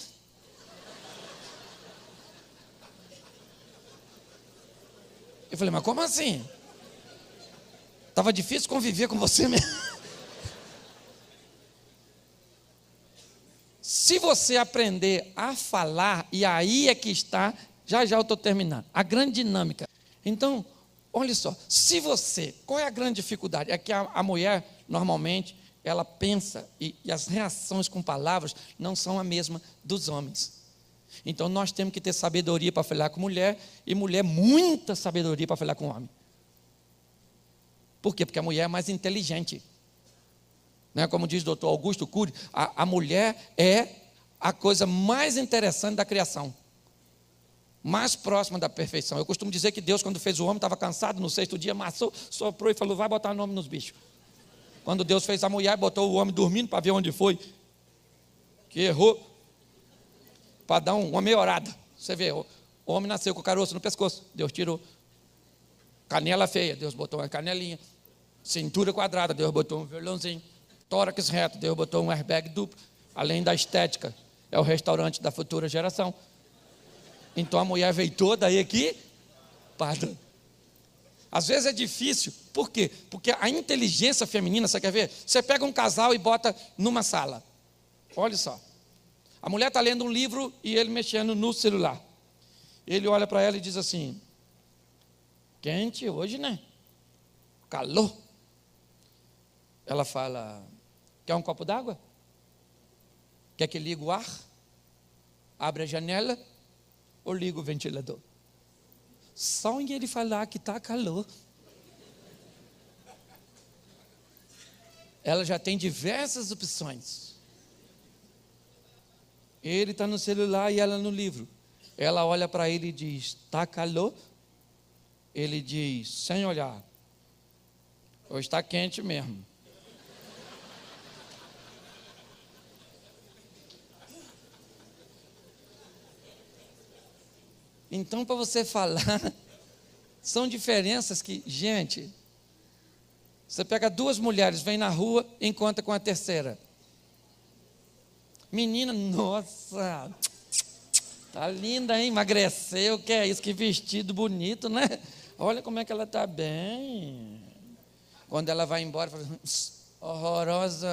Eu falei: mas como assim? Estava difícil conviver com você mesmo. Se você aprender a falar, e aí é que está, já eu estou terminando, a grande dinâmica. Então, olha só, qual é a grande dificuldade? É que a mulher, normalmente, ela pensa, e as reações com palavras não são a mesma dos homens. Então, nós temos que ter sabedoria para falar com mulher, e mulher, muita sabedoria para falar com homem. Por quê? Porque a mulher é mais inteligente. Como diz o doutor Augusto Cury, a mulher é a coisa mais interessante da criação, mais próxima da perfeição. Eu costumo dizer que Deus, quando fez o homem, estava cansado, no 6º dia, amassou, soprou e falou: vai botar nome nos bichos. Quando Deus fez a mulher, botou o homem dormindo para ver onde foi, que errou, para dar uma melhorada. Você vê, o homem nasceu com o caroço no pescoço, Deus tirou. Canela feia, Deus botou uma canelinha. Cintura quadrada, Deus botou um violãozinho. Tórax reto, Deus botou um airbag duplo. Além da estética, é o restaurante da futura geração. Então a mulher veio toda aí aqui, padrão. Às vezes é difícil, por quê? Porque a inteligência feminina, você quer ver? Você pega um casal e bota numa sala. Olha só, a mulher está lendo um livro e ele mexendo no celular. Ele olha para ela e diz assim: quente hoje, né? Calor. Ela fala: quer um copo d'água? Quer que ligue o ar? Abre a janela ou liga o ventilador? Só em ele falar que está calor, ela já tem diversas opções. Ele está no celular e ela no livro. Ela olha para ele e diz: está calor? Ele diz, sem olhar: hoje está quente mesmo. Então, para você falar, são diferenças que, gente, você pega 2 mulheres, vem na rua, encontra com a terceira. Menina, nossa, tá linda, hein? Emagreceu, que é isso? Que vestido bonito, né? Olha como é que ela está bem. Quando ela vai embora, fala: horrorosa.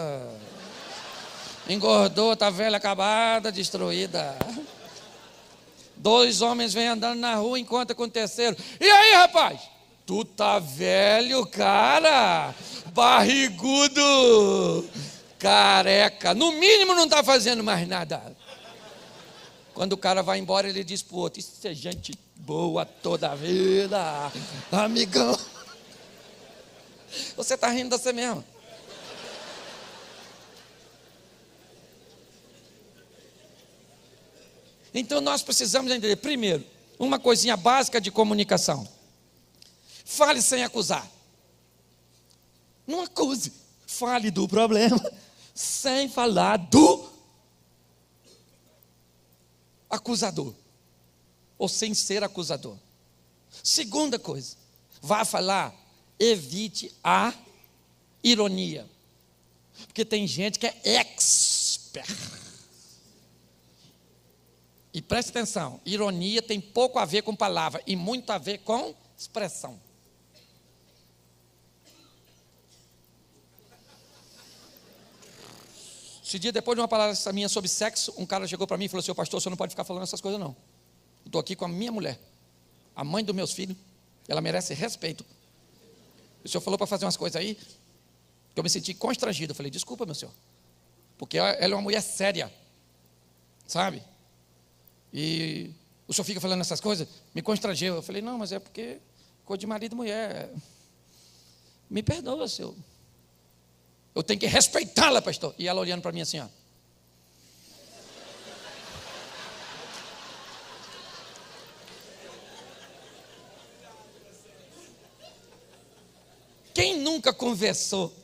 Engordou, está velha, acabada, destruída. 2 homens vêm andando na rua, encontra com o terceiro: e aí, rapaz? Tu tá velho, cara, barrigudo, careca, no mínimo não está fazendo mais nada. Quando o cara vai embora, ele diz para o outro: isso é gente boa toda a vida, amigão. Você está rindo de você mesmo. Então nós precisamos entender, primeiro, uma coisinha básica de comunicação. Fale sem acusar. Não acuse. Fale do problema sem falar do acusador. Ou sem ser acusador. Segunda coisa. Vá falar, evite a ironia. Porque tem gente que é expert. E preste atenção, ironia tem pouco a ver com palavra e muito a ver com expressão. Esse dia, depois de uma palavra minha sobre sexo, um cara chegou para mim e falou assim: pastor, você não pode ficar falando essas coisas não. Eu estou aqui com a minha mulher, a mãe dos meus filhos, ela merece respeito. O senhor falou para fazer umas coisas aí, que eu me senti constrangido. Eu falei: desculpa, meu senhor, porque ela é uma mulher séria, sabe? E o senhor fica falando essas coisas, me constrangeu. Eu falei: não, mas é porque coisa de marido e mulher. Me perdoa, senhor. Eu tenho que respeitá-la, pastor. E ela olhando para mim assim, ó. Quem nunca conversou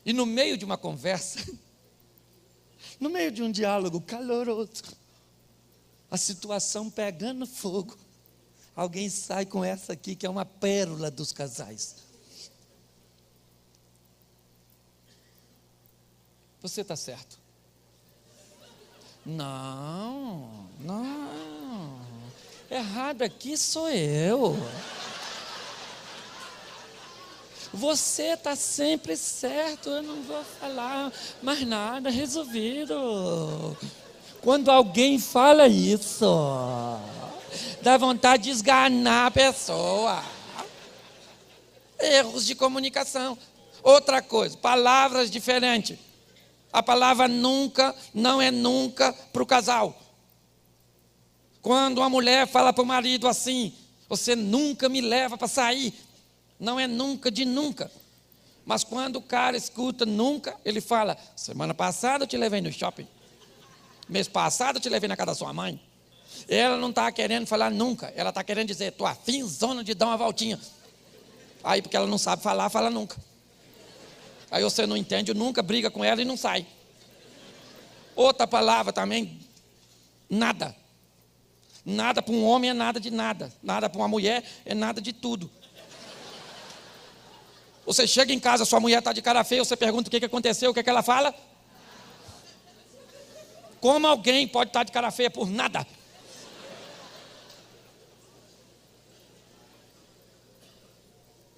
e no meio de uma conversa, no meio de um diálogo caloroso, a situação pegando fogo, alguém sai com essa aqui que é uma pérola dos casais. Você está certo. Não. Errado aqui sou eu. Você está sempre certo, eu não vou falar mais nada, resolvido. Quando alguém fala isso, dá vontade de esganar a pessoa. Erros de comunicação. Outra coisa, palavras diferentes. A palavra nunca não é nunca para o casal. Quando uma mulher fala para o marido assim: você nunca me leva para sair. Não é nunca de nunca. Mas quando o cara escuta nunca, ele fala: semana passada eu te levei no shopping. Mês passado eu te levei na casa da sua mãe. Ela não está querendo falar nunca. Ela está querendo dizer: estou afinzona de dar uma voltinha. Aí porque ela não sabe falar, fala nunca. Aí você não entende, nunca briga com ela e não sai. Outra palavra também, nada. Nada para um homem é nada de nada. Nada para uma mulher é nada de tudo. Você chega em casa, sua mulher está de cara feia, você pergunta o que aconteceu, o que ela fala? Como alguém pode estar de cara feia por nada?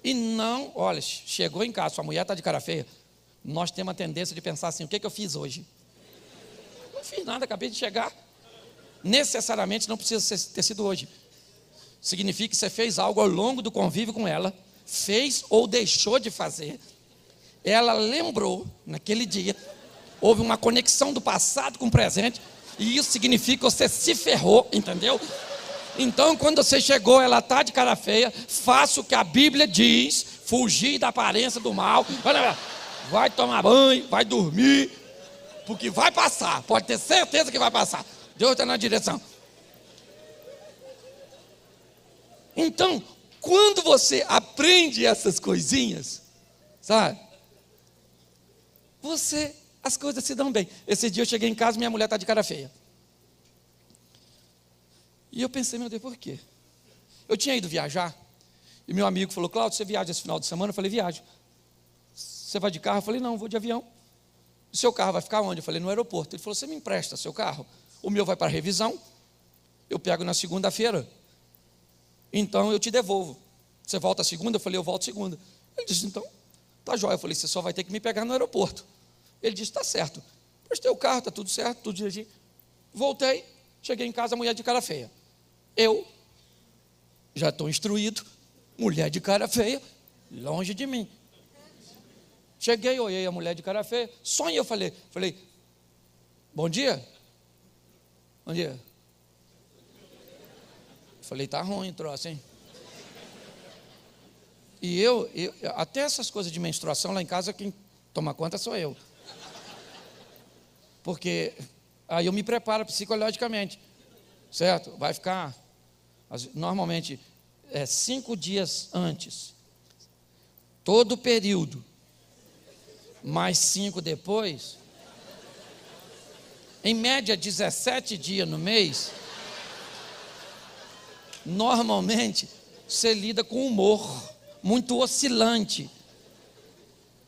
E não, olha, chegou em casa, sua mulher está de cara feia. Nós temos a tendência de pensar assim: o que eu fiz hoje? Não fiz nada, acabei de chegar. Necessariamente não precisa ter sido hoje. Significa que você fez algo ao longo do convívio com ela, fez ou deixou de fazer. Ela lembrou naquele dia, houve uma conexão do passado com o presente, e isso significa que você se ferrou, entendeu? Então, quando você chegou, ela está de cara feia, faça o que a Bíblia diz, fugir da aparência do mal, vai tomar banho, vai dormir, porque vai passar, pode ter certeza que vai passar. Deus está na direção. Então, quando você aprende essas coisinhas, sabe, as coisas se dão bem. Esse dia eu cheguei em casa, minha mulher está de cara feia. E eu pensei: meu Deus, por quê? Eu tinha ido viajar, e meu amigo falou: Cláudio, você viaja esse final de semana? Eu falei: viajo. Você vai de carro? Eu falei: não, vou de avião. O seu carro vai ficar onde? Eu falei: no aeroporto. Ele falou: você me empresta seu carro? O meu vai para a revisão, eu pego na segunda-feira, então eu te devolvo. Você volta segunda? Eu falei: eu volto segunda. Ele disse: então, tá jóia. Eu falei: você só vai ter que me pegar no aeroporto. Ele disse: tá certo. Prestei o carro, tá tudo certo, tudo direitinho. Voltei, cheguei em casa, a mulher de cara feia. Eu já estou instruído, mulher de cara feia, longe de mim. Cheguei, olhei a mulher de cara feia, só eu falei: bom dia. Bom dia. Falei: tá ruim o troço, hein? E eu, até essas coisas de menstruação lá em casa, quem toma conta sou eu. Porque aí eu me preparo psicologicamente, certo? Vai ficar Normalmente, 5 dias antes. Todo o período. Mais 5 depois. Em média, 17 dias no mês. Normalmente, você lida com humor muito oscilante.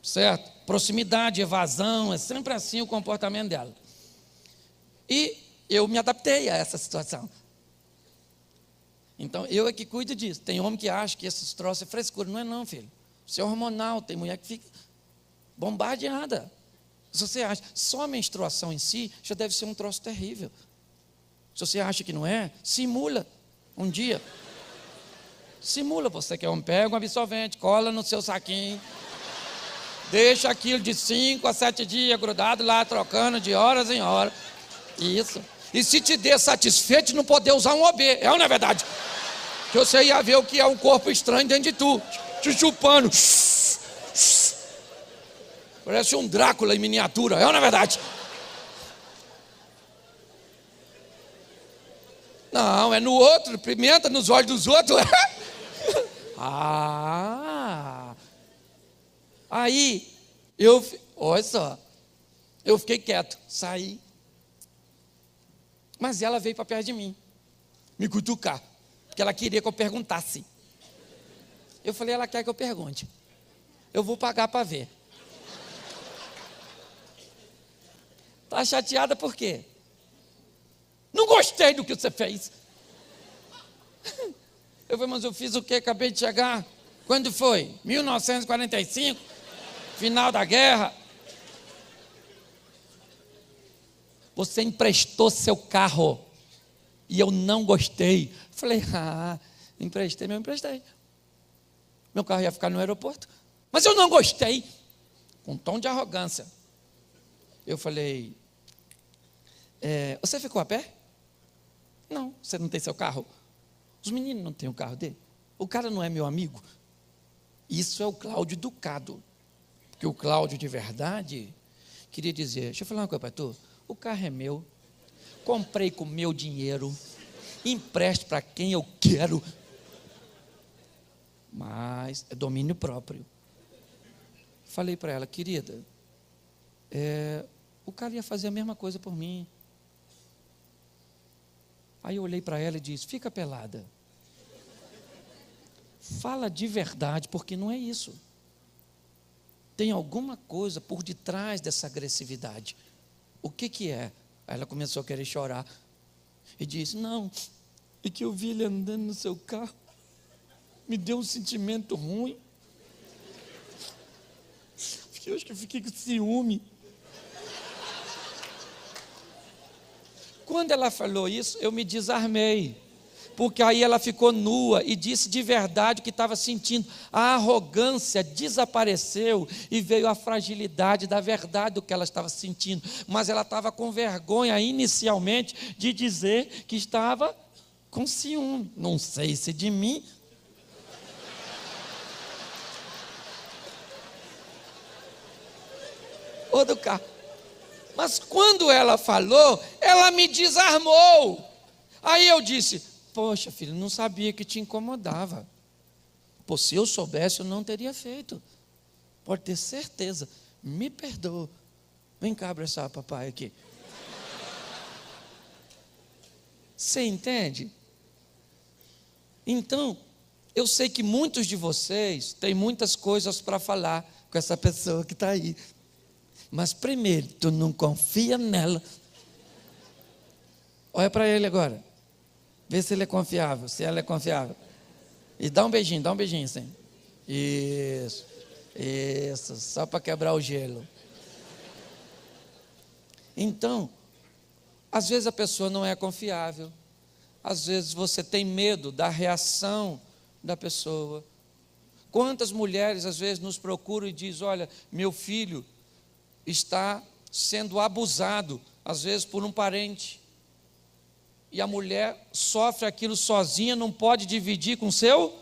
Certo? Proximidade, evasão, é sempre assim o comportamento dela. E eu me adaptei a essa situação. Então, eu é que cuido disso. Tem homem que acha que esses troços é frescura. Não é não, filho. Isso é hormonal. Tem mulher que fica bombardeada. Se você acha, só a menstruação em si já deve ser um troço terrível. Se você acha que não é, simula um dia. Simula, você que é homem, pega um absorvente, cola no seu saquinho, deixa aquilo de 5 a 7 dias grudado lá, trocando de horas em horas. Isso. E se te der satisfeito de não poder usar um OB, é ou não é verdade? Que você ia ver o que é um corpo estranho dentro de tu, te chupando. Parece um Drácula em miniatura, é ou não é verdade? Não, é no outro, pimenta nos olhos dos outros. Aí, olha só, eu fiquei quieto, saí. Mas ela veio para perto de mim, me cutucar, porque ela queria que eu perguntasse. Eu falei, ela quer que eu pergunte. Eu vou pagar para ver. Tá chateada por quê? Não gostei do que você fez. Eu falei, mas eu fiz o quê? Acabei de chegar. Quando foi? 1945? Final da guerra. Você emprestou seu carro e eu não gostei. Falei, emprestei, mas eu emprestei. Meu carro ia ficar no aeroporto. Mas eu não gostei. Com um tom de arrogância. Eu falei, você ficou a pé? Não, você não tem seu carro. Os meninos não têm o carro dele. O cara não é meu amigo. Isso é o Cláudio educado. Porque o Cláudio de verdade queria dizer, deixa eu falar uma coisa para tu. O carro é meu. Comprei com meu dinheiro. Empresto para quem eu quero. Mas é domínio próprio. Falei para ela, querida, o cara ia fazer a mesma coisa por mim. Aí eu olhei para ela e disse, fica pelada. Fala de verdade, porque não é isso. Tem alguma coisa por detrás dessa agressividade. O que é? Aí ela começou a querer chorar. E disse, não, é que eu vi ele andando no seu carro. Me deu um sentimento ruim. Eu acho que eu fiquei com ciúme. Quando ela falou isso, eu me desarmei, porque aí ela ficou nua e disse de verdade o que estava sentindo. A arrogância desapareceu e veio a fragilidade da verdade do que ela estava sentindo, mas ela estava com vergonha inicialmente de dizer que estava com ciúme, não sei se de mim. Ou do carro. Mas quando ela falou, ela me desarmou. Aí eu disse, poxa filho, não sabia que te incomodava. Pô, se eu soubesse, eu não teria feito. Pode ter certeza. Me perdoa. Vem cá abraçar papai aqui. Você entende? Então, eu sei que muitos de vocês têm muitas coisas para falar com essa pessoa que está aí. Mas primeiro, tu não confia nela. Olha para ele agora. Vê se ele é confiável, se ela é confiável. E dá um beijinho assim. Isso, só para quebrar o gelo. Então, às vezes a pessoa não é confiável. Às vezes você tem medo da reação da pessoa. Quantas mulheres às vezes nos procuram e dizem, olha, meu filho está sendo abusado, às vezes por um parente, e a mulher sofre aquilo sozinha, não pode dividir com o seu,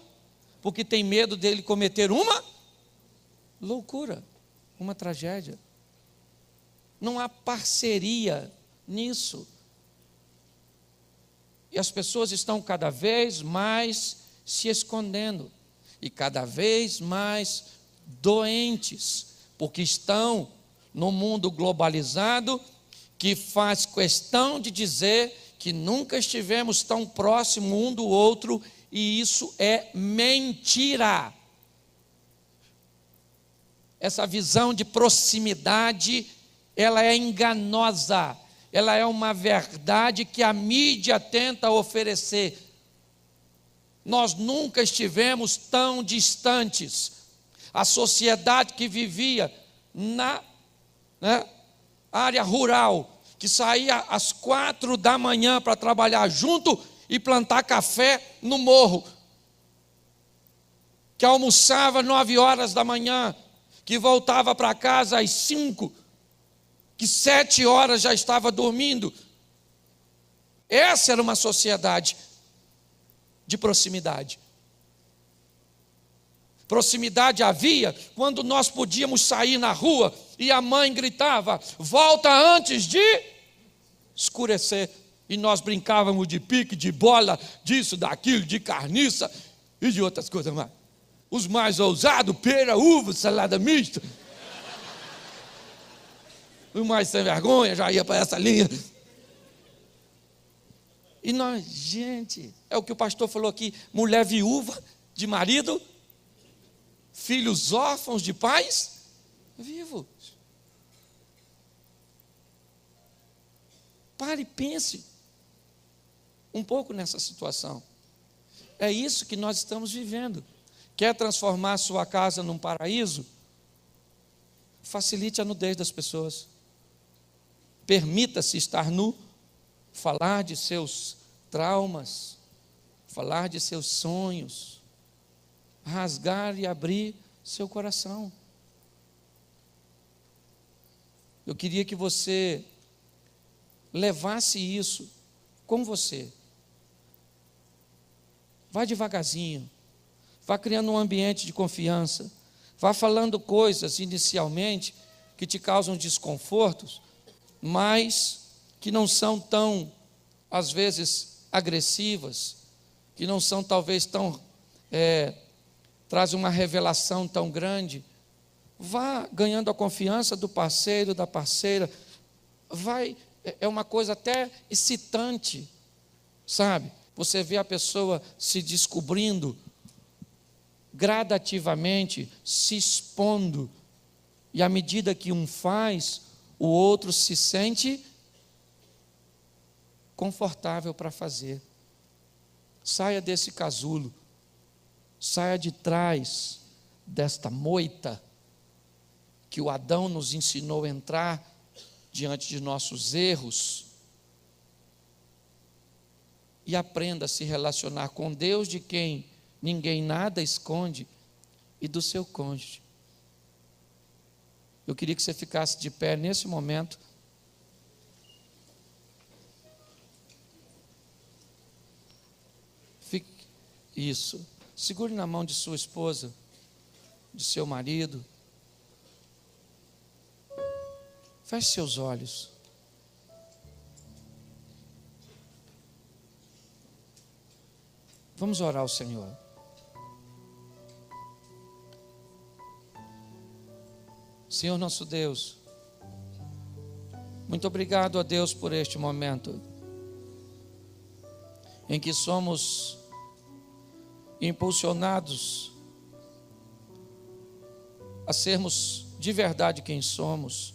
porque tem medo dele cometer uma loucura, uma tragédia. Não há parceria nisso. E as pessoas estão cada vez mais se escondendo e cada vez mais doentes, porque estão no mundo globalizado que faz questão de dizer que nunca estivemos tão próximos um do outro, e isso é mentira. Essa visão de proximidade, ela é enganosa, ela é uma verdade que a mídia tenta oferecer. Nós nunca estivemos tão distantes. A sociedade que vivia na área rural, que saía às 4 da manhã para trabalhar junto e plantar café no morro, que almoçava 9 horas da manhã, que voltava para casa às 5, que 7 horas já estava dormindo. Essa era uma sociedade de proximidade. Proximidade havia quando nós podíamos sair na rua e a mãe gritava: volta antes de escurecer. E nós brincávamos de pique, de bola, disso, daquilo, de carniça e de outras coisas mais. Os mais ousados, pera, uva, salada mista. Os mais sem vergonha já ia para essa linha. E nós, gente, é o que o pastor falou aqui: mulher viúva de marido, filhos órfãos de pais vivos. Pare e pense um pouco nessa situação. É isso que nós estamos vivendo. Quer transformar a sua casa num paraíso? Facilite a nudez das pessoas. Permita-se estar nu, falar de seus traumas, falar de seus sonhos, rasgar e abrir seu coração. Eu queria que você levasse isso com você. Vá devagarzinho, vá criando um ambiente de confiança, vá falando coisas inicialmente que te causam desconfortos, mas que não são tão, às vezes, agressivas, que não são talvez tão, trazem uma revelação tão grande. Vá ganhando a confiança do parceiro, da parceira. É uma coisa até excitante, sabe? Você vê a pessoa se descobrindo, gradativamente, se expondo, e à medida que um faz, o outro se sente confortável para fazer. Saia desse casulo, saia de trás desta moita que o Adão nos ensinou a entrar diante de nossos erros, e aprenda a se relacionar com Deus, de quem ninguém nada esconde, e do seu cônjuge. Eu queria que você ficasse de pé nesse momento. Isso. Segure na mão de sua esposa, de seu marido. Feche seus olhos. Vamos orar ao Senhor. Senhor nosso Deus, muito obrigado a Deus por este momento em que somos impulsionados a sermos de verdade quem somos,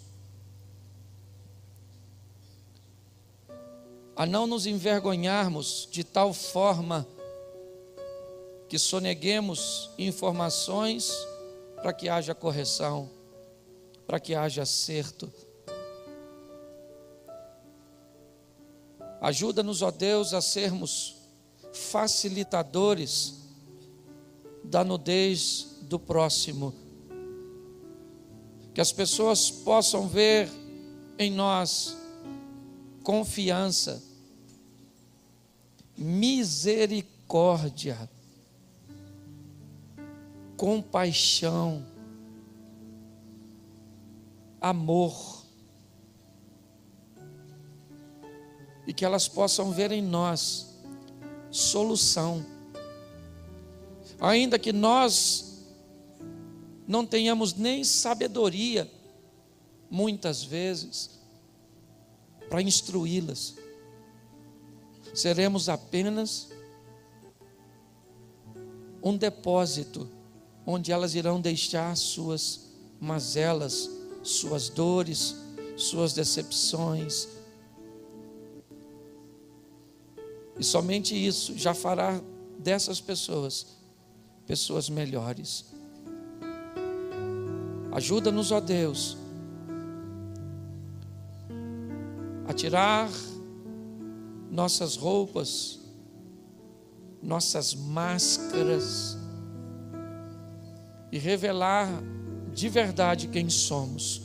a não nos envergonharmos de tal forma que soneguemos informações para que haja correção, para que haja acerto. Ajuda-nos, ó Deus, a sermos facilitadores da nudez do próximo, que as pessoas possam ver em nós confiança, misericórdia, compaixão, amor, e que elas possam ver em nós solução. Ainda que nós não tenhamos nem sabedoria, muitas vezes, para instruí-las, seremos apenas um depósito onde elas irão deixar suas mazelas, suas dores, suas decepções. E somente isso já fará dessas pessoas pessoas melhores. Ajuda-nos, ó Deus, a tirar nossas roupas, nossas máscaras e revelar de verdade quem somos.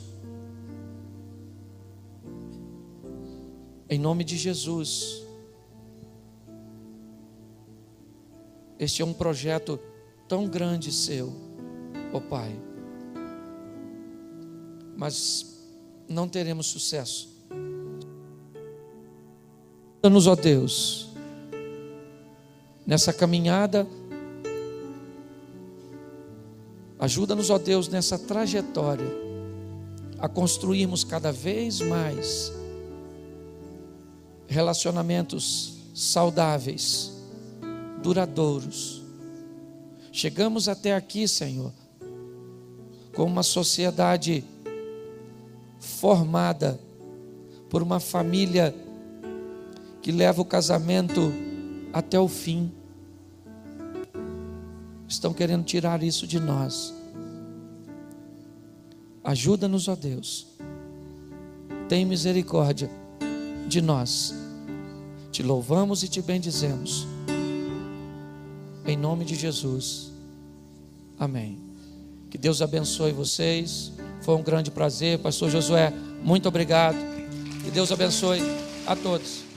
Em nome de Jesus. Este é um projeto tão grande seu, ó Pai. Mas não teremos sucesso. Ajuda-nos, ó Deus, nessa caminhada. Ajuda-nos, ó Deus, nessa trajetória, a construirmos cada vez mais relacionamentos saudáveis, duradouros. Chegamos até aqui, Senhor, com uma sociedade formada por uma família que leva o casamento até o fim. Estão querendo tirar isso de nós. Ajuda-nos, ó Deus. Tem misericórdia de nós. Te louvamos e te bendizemos. Em nome de Jesus. Amém. Que Deus abençoe vocês. Foi um grande prazer. Pastor Josué, muito obrigado. Que Deus abençoe a todos.